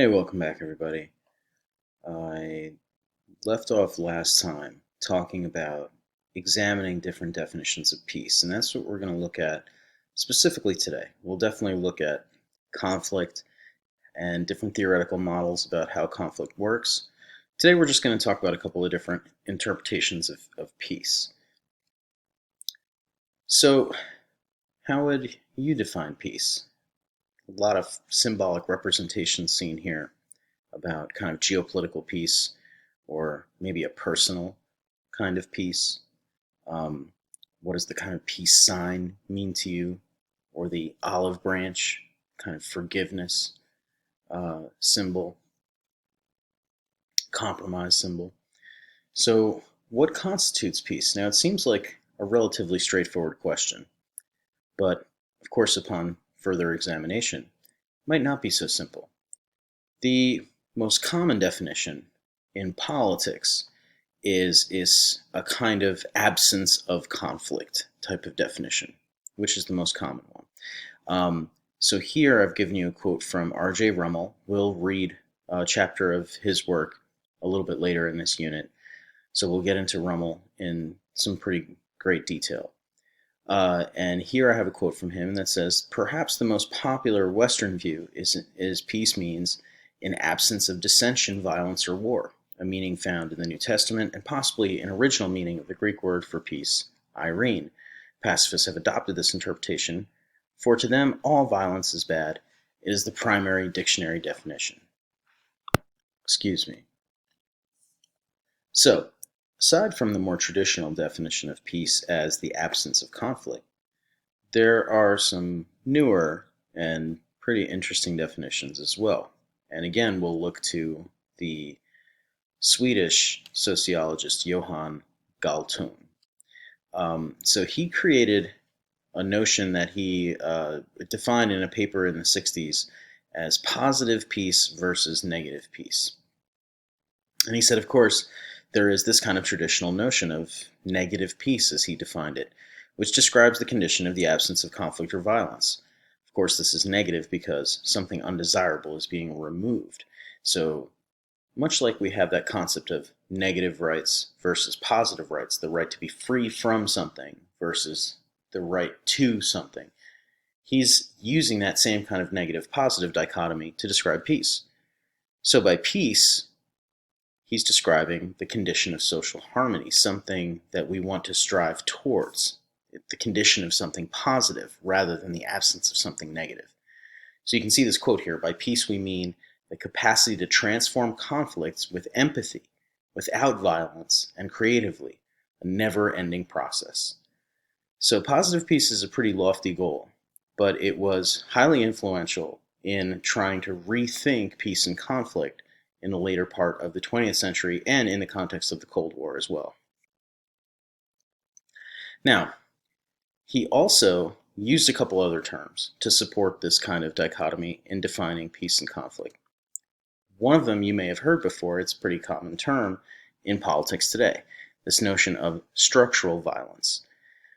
Hey, welcome back, everybody. I left off last time talking about examining different definitions of peace, and that's what we're going to look at specifically today. We'll definitely look at conflict and different theoretical models about how conflict works. Today, we're just going to talk about a couple of different interpretations of peace. So, how would you define peace? A lot of symbolic representations seen here about kind of geopolitical peace or maybe a personal kind of peace. Um, what does the kind of peace sign mean to you? Or the olive branch kind of forgiveness symbol, compromise symbol. So, what constitutes peace? Now, it seems like a relatively straightforward question, but of course, upon further examination, might not be so simple. The most common definition in politics is a kind of absence of conflict type of definition, which is the most common one. So here I've given you a quote from R.J. Rummel. We'll read a chapter of his work a little bit later in this unit. So we'll get into Rummel in some pretty great detail. And here I have a quote from him that says, "Perhaps the most popular Western view is peace means an absence of dissension, violence, or war, a meaning found in the New Testament and possibly an original meaning of the Greek word for peace, eirene. Pacifists have adopted this interpretation, for to them all violence is bad. It is the primary dictionary definition." Excuse me. So, aside from the more traditional definition of peace as the absence of conflict, there are some newer and pretty interesting definitions as well. And again, we'll look to the Swedish sociologist Johan Galtung. So he created a notion that he defined in a paper in the 60s as positive peace versus negative peace. And he said, of course, there is this kind of traditional notion of negative peace, as he defined it, which describes the condition of the absence of conflict or violence. Of course, this is negative because something undesirable is being removed. So, much like we have that concept of negative rights versus positive rights, the right to be free from something versus the right to something, he's using that same kind of negative positive dichotomy to describe peace. So, by peace, he's describing the condition of social harmony, something that we want to strive towards, the condition of something positive rather than the absence of something negative. So you can see this quote here: "By peace we mean the capacity to transform conflicts with empathy, without violence, and creatively, a never-ending process." So positive peace is a pretty lofty goal, but it was highly influential in trying to rethink peace and conflict in the later part of the 20th century and in the context of the Cold War as well. Now, he also used a couple other terms to support this kind of dichotomy in defining peace and conflict. One of them you may have heard before. It's a pretty common term in politics today, this notion of structural violence.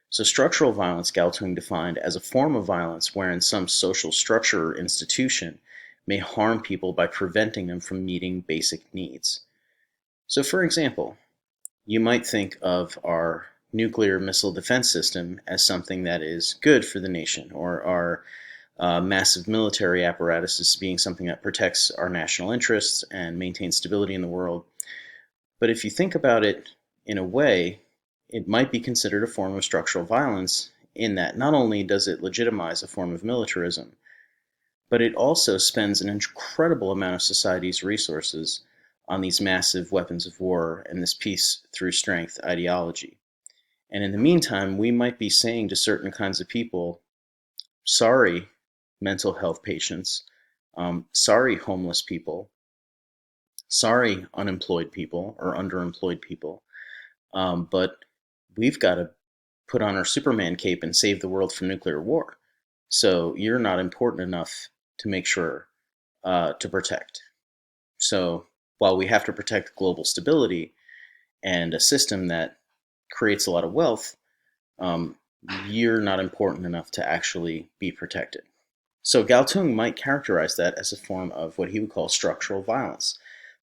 So structural violence, Galtung defined as a form of violence wherein some social structure or institution may harm people by preventing them from meeting basic needs. So for example, you might think of our nuclear missile defense system as something that is good for the nation, or our massive military apparatus as being something that protects our national interests and maintains stability in the world. But if you think about it in a way, it might be considered a form of structural violence in that not only does it legitimize a form of militarism, but it also spends an incredible amount of society's resources on these massive weapons of war and this peace through strength ideology. And in the meantime, we might be saying to certain kinds of people, sorry, mental health patients, sorry, homeless people, sorry, unemployed people or underemployed people, but we've got to put on our Superman cape and save the world from nuclear war. So you're not important enough to make sure to protect. So while we have to protect global stability and a system that creates a lot of wealth, um, you're not important enough to actually be protected. So Galtung might characterize that as a form of what he would call structural violence,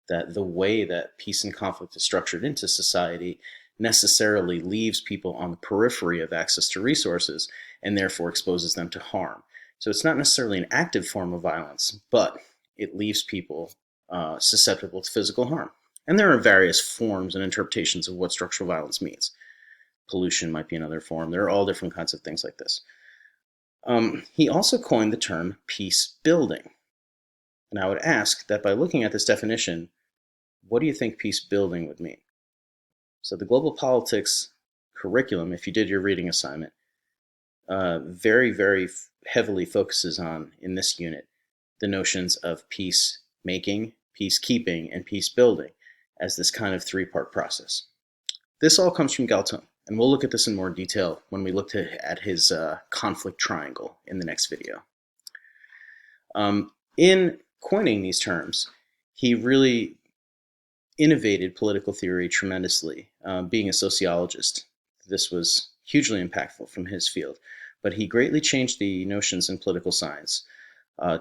that the way that peace and conflict is structured into society necessarily leaves people on the periphery of access to resources and therefore exposes them to harm. So it's not necessarily an active form of violence, but it leaves people susceptible to physical harm. And there are various forms and interpretations of what structural violence means. Pollution might be another form. There are all different kinds of things like this. He also coined the term peace building. And I would ask that by looking at this definition, what do you think peace building would mean? So the global politics curriculum, if you did your reading assignment, very heavily focuses on, in this unit, the notions of peace making, peacekeeping, and peace building as this kind of three-part process. This all comes from Galtung, and we'll look at this in more detail when we look at his conflict triangle in the next video. In coining these terms, he really innovated political theory tremendously. Being a sociologist, this was hugely impactful from his field, but he greatly changed the notions in political science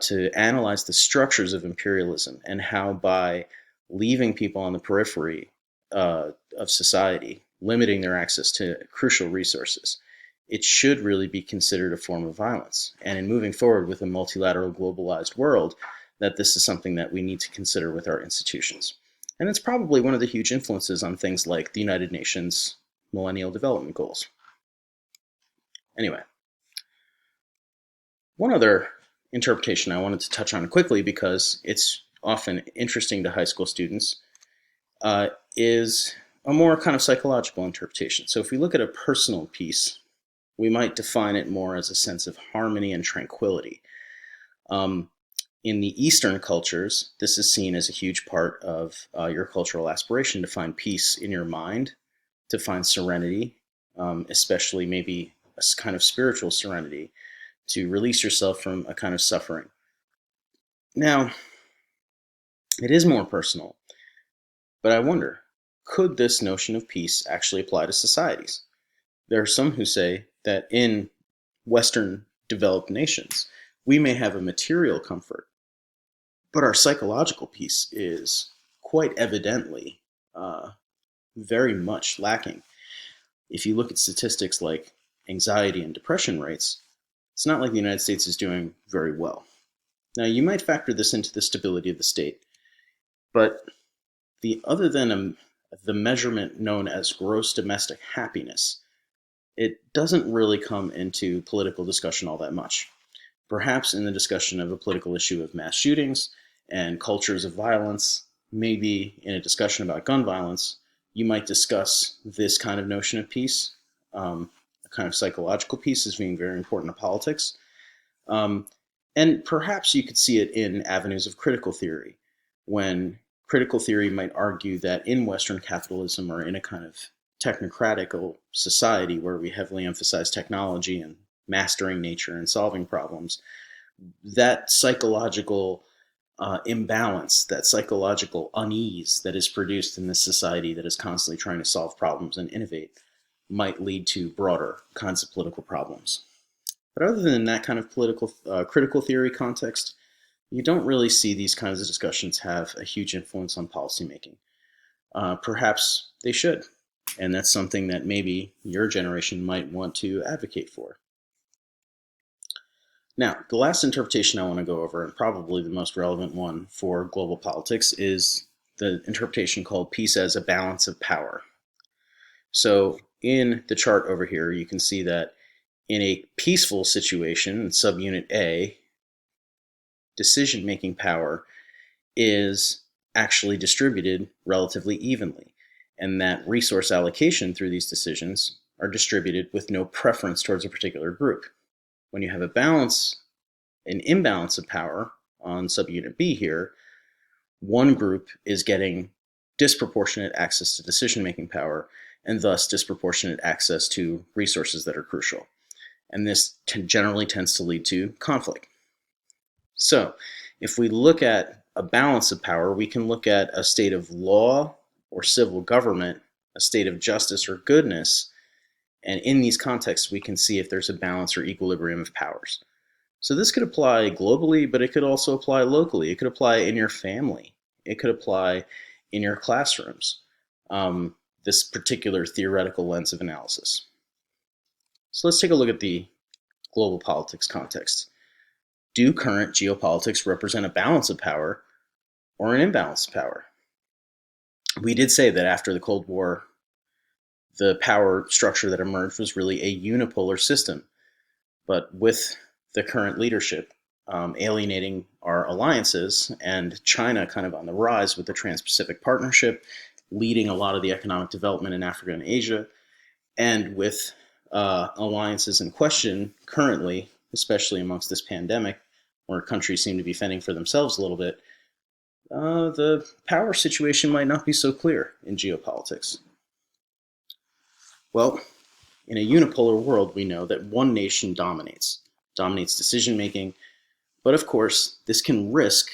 to analyze the structures of imperialism and how by leaving people on the periphery of society, limiting their access to crucial resources, it should really be considered a form of violence. And in moving forward with a multilateral globalized world, that this is something that we need to consider with our institutions. And it's probably one of the huge influences on things like the United Nations Millennial Development Goals. Anyway, one other interpretation I wanted to touch on quickly because it's often interesting to high school students is a more kind of psychological interpretation. So if we look at a personal peace, we might define it more as a sense of harmony and tranquility. In the Eastern cultures, this is seen as a huge part of your cultural aspiration to find peace in your mind, to find serenity, especially maybe a kind of spiritual serenity, to release yourself from a kind of suffering. Now, it is more personal, but I wonder, could this notion of peace actually apply to societies? There are some who say that in Western developed nations, we may have a material comfort, but our psychological peace is quite evidently very much lacking. If you look at statistics like anxiety and depression rates, it's not like the United States is doing very well. Now, you might factor this into the stability of the state, but other than the measurement known as gross domestic happiness, it doesn't really come into political discussion all that much. Perhaps in the discussion of a political issue of mass shootings and cultures of violence, maybe in a discussion about gun violence, you might discuss this kind of notion of peace, a kind of psychological peace as being very important to politics. And perhaps you could see it in avenues of critical theory, when critical theory might argue that in Western capitalism or in a kind of technocratical society where we heavily emphasize technology and mastering nature and solving problems, that psychological imbalance, that psychological unease that is produced in this society that is constantly trying to solve problems and innovate might lead to broader kinds of political problems. But other than that kind of political critical theory context, you don't really see these kinds of discussions have a huge influence on policymaking. Perhaps they should, and that's something that maybe your generation might want to advocate for. Now, the last interpretation I want to go over, and probably the most relevant one for global politics, is the interpretation called peace as a balance of power. So in the chart over here, you can see that in a peaceful situation, in subunit A, decision-making power is actually distributed relatively evenly, and that resource allocation through these decisions are distributed with no preference towards a particular group. When you have an imbalance of power on subunit B here, one group is getting disproportionate access to decision-making power and thus disproportionate access to resources that are crucial. And this generally tends to lead to conflict. So if we look at a balance of power, we can look at a state of law or civil government, a state of justice or goodness, and in these contexts we can see if there's a balance or equilibrium of powers. So this could apply globally, but it could also apply locally. It could apply in your family. It could apply in your classrooms. This particular theoretical lens of analysis. So let's take a look at the global politics context. Do current geopolitics represent a balance of power or an imbalance of power? We did say that after the Cold War, the power structure that emerged was really a unipolar system. But with the current leadership alienating our alliances and China kind of on the rise with the Trans-Pacific Partnership, leading a lot of the economic development in Africa and Asia, and with alliances in question currently, especially amongst this pandemic, where countries seem to be fending for themselves a little bit, the power situation might not be so clear in geopolitics. Well, in a unipolar world, we know that one nation dominates decision making, but of course, this can risk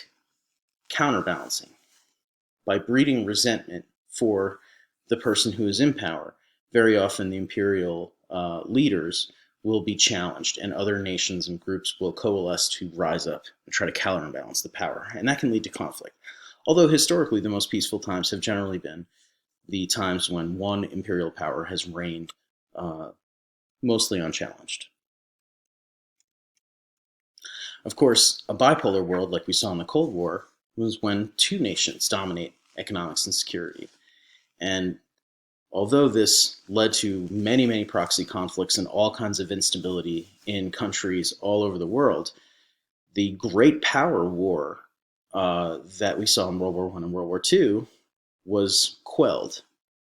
counterbalancing by breeding resentment for the person who is in power. Very often, the imperial leaders will be challenged, and other nations and groups will coalesce to rise up and try to counterbalance the power, and that can lead to conflict. Although historically, the most peaceful times have generally been the times when one imperial power has reigned mostly unchallenged. Of course, a bipolar world like we saw in the Cold War was when two nations dominate economics and security. And although this led to many, many proxy conflicts and all kinds of instability in countries all over the world, the great power war that we saw in World War I and World War II was quelled,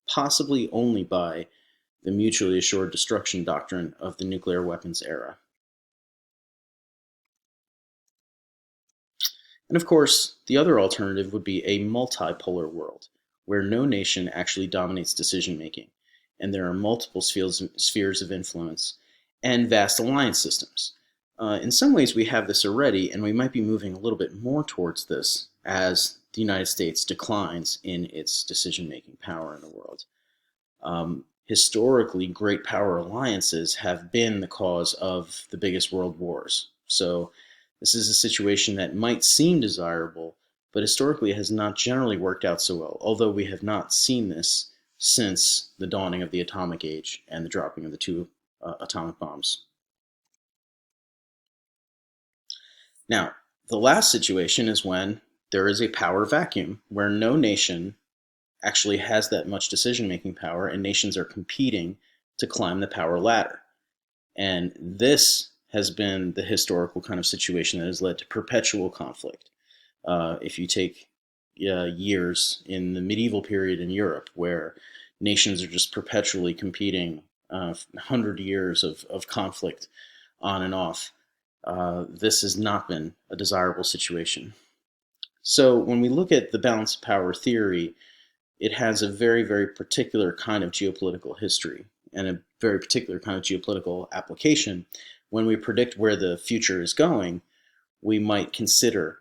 possibly only by the mutually assured destruction doctrine of the nuclear weapons era. And of course, the other alternative would be a multipolar world, where no nation actually dominates decision making, and there are multiple spheres of influence and vast alliance systems. In some ways, we have this already, and we might be moving a little bit more towards this as the United States declines in its decision making power in the world. Historically, great power alliances have been the cause of the biggest world wars. So this is a situation that might seem desirable, but historically has not generally worked out so well, although we have not seen this since the dawning of the atomic age and the dropping of the two atomic bombs. Now, the last situation is when there is a power vacuum where no nation actually has that much decision-making power and nations are competing to climb the power ladder. And this has been the historical kind of situation that has led to perpetual conflict. If you take years in the medieval period in Europe, where nations are just perpetually competing, 100 years of conflict on and off, this has not been a desirable situation. So when we look at the balance of power theory, it has a very, very particular kind of geopolitical history and a very particular kind of geopolitical application. When we predict where the future is going, we might consider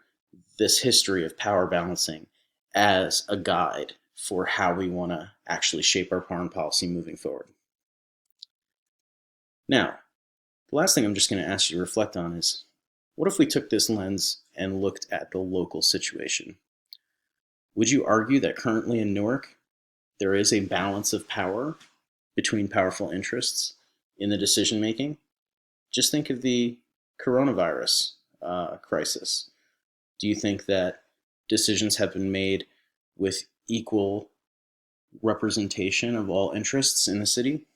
this history of power balancing as a guide for how we want to actually shape our foreign policy moving forward. Now, the last thing I'm just going to ask you to reflect on is, what if we took this lens and looked at the local situation? Would you argue that currently in Newark, there is a balance of power between powerful interests in the decision making? Just think of the coronavirus crisis. Do you think that decisions have been made with equal representation of all interests in the city?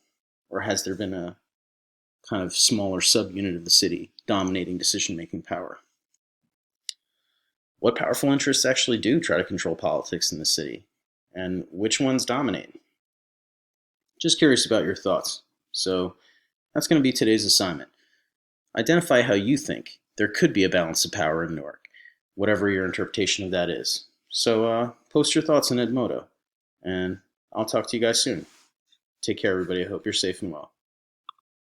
Or has there been a kind of smaller subunit of the city dominating decision-making power? What powerful interests actually do try to control politics in the city? And which ones dominate? Just curious about your thoughts. So that's going to be today's assignment. Identify how you think there could be a balance of power in Newark, whatever your interpretation of that is. So post your thoughts in Edmodo, and I'll talk to you guys soon. Take care, everybody. I hope you're safe and well.